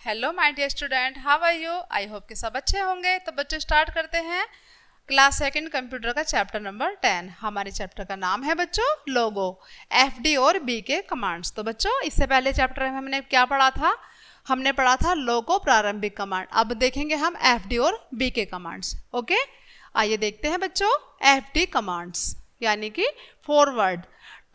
Hello my dear student, how are you? I hope कि सब अच्छे होंगे। तो बच्चों स्टार्ट करते हैं क्लास सेकंड कंप्यूटर का चैप्टर नंबर 10। हमारे चैप्टर का नाम है बच्चों लोगो, एफडी और बी के कमांड्स। तो बच्चों इससे पहले चैप्टर में हमने क्या पढ़ा था? हमने पढ़ा था लोगो प्रारंभिक कमांड। अब देखेंगे हम एफडी और बी के कमांड्स। ओके, आइए देखते हैं बच्चों एफडी कमांड्स यानी कि फॉरवर्ड।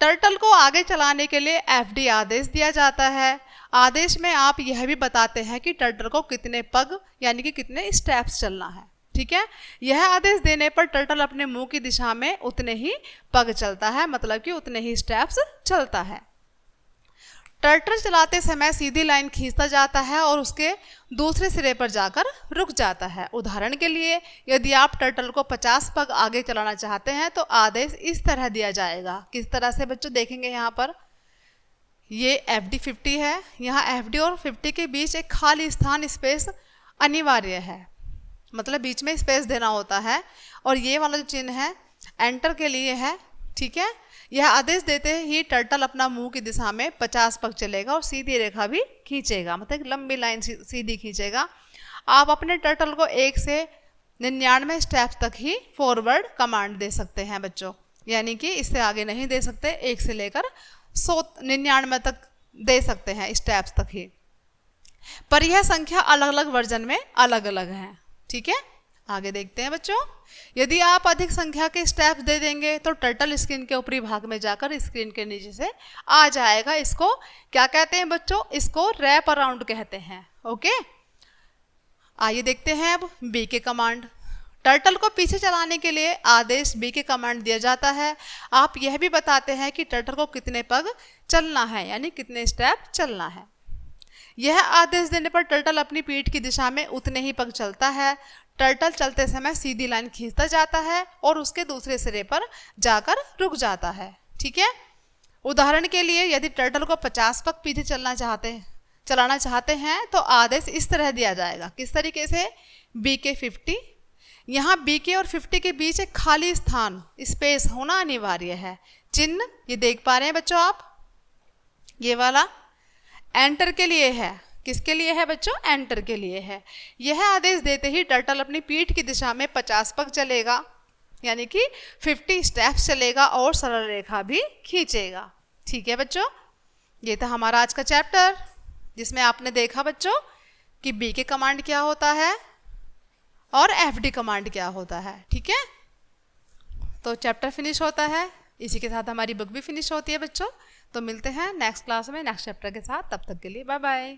टर्टल को आगे चलाने के लिए एफडी आदेश दिया जाता है। आदेश में आप यह भी बताते हैं कि टर्टल को कितने पग यानी कि कितने स्टेप्स चलना है। ठीक है, यह आदेश देने पर टर्टल अपने मुंह की दिशा में उतने ही पग चलता है, मतलब कि उतने ही स्टेप्स चलता है। टर्टल चलाते समय सीधी लाइन खींचता जाता है और उसके दूसरे सिरे पर जाकर रुक जाता है। उदाहरण के लिए यदि आप टर्टल को 50 पग आगे चलाना चाहते हैं तो आदेश इस तरह दिया जाएगा। किस तरह से बच्चों देखेंगे यहाँ पर, ये एफडी 50 है, यहाँ एफडी और 50 के बीच एक खाली स्थान स्पेस अनिवार्य है, मतलब बीच में स्पेस देना होता है। और ये वाला जो चिन्ह है एंटर के लिए है। ठीक है, यह आदेश देते ही टर्टल अपना मुंह की दिशा में 50 पग चलेगा और सीधी रेखा भी खींचेगा, मतलब एक लंबी लाइन सीधी खींचेगा। आप अपने टर्टल को 1 से 99 स्टेप्स तक ही फॉरवर्ड कमांड दे सकते हैं बच्चों, यानी कि इससे आगे नहीं दे सकते। 1 से लेकर 199 तक दे सकते हैं स्टेप्स तक ही, पर यह संख्या अलग अलग वर्जन में अलग अलग है। ठीक है, आगे देखते हैं बच्चों। यदि आप अधिक संख्या के स्टेप्स दे देंगे तो टर्टल स्क्रीन के ऊपरी भाग में जाकर स्क्रीन के नीचे से आ जाएगा। इसको क्या कहते हैं बच्चों? इसको रैप अराउंड कहते हैं। ओके, आइए देखते हैं अब बी के कमांड। टर्टल को पीछे चलाने के लिए आदेश बी के कमांड दिया जाता है। आप यह भी बताते हैं कि टर्टल को कितने पग चलना है, यानी कितने स्टेप चलना है। यह आदेश देने पर टर्टल अपनी पीठ की दिशा में उतने ही पग चलता है। टर्टल चलते समय सीधी लाइन खींचता जाता है और उसके दूसरे सिरे पर जाकर रुक जाता है। ठीक है, उदाहरण के लिए यदि टर्टल को 50 पग पीछे चलाना चाहते हैं तो आदेश इस तरह दिया जाएगा। किस तरीके से? बी के 50, यहाँ बी के और 50 के बीच एक खाली स्थान स्पेस होना अनिवार्य है। चिन्ह ये देख पा रहे हैं बच्चों आप, ये वाला एंटर के लिए है। किसके लिए है बच्चों? एंटर के लिए है। यह आदेश देते ही टर्टल अपनी पीठ की दिशा में 50 पग चलेगा, यानी कि 50 स्टेप्स चलेगा और सरल रेखा भी खींचेगा। ठीक है बच्चों, ये था हमारा आज का चैप्टर, जिसमें आपने देखा बच्चों कि बी के कमांड क्या होता है और एफडी कमांड क्या होता है। ठीक है, तो चैप्टर फिनिश होता है, इसी के साथ हमारी बुक भी फिनिश होती है बच्चों। तो मिलते हैं नेक्स्ट क्लास में नेक्स्ट चैप्टर के साथ, तब तक के लिए बाय बाय।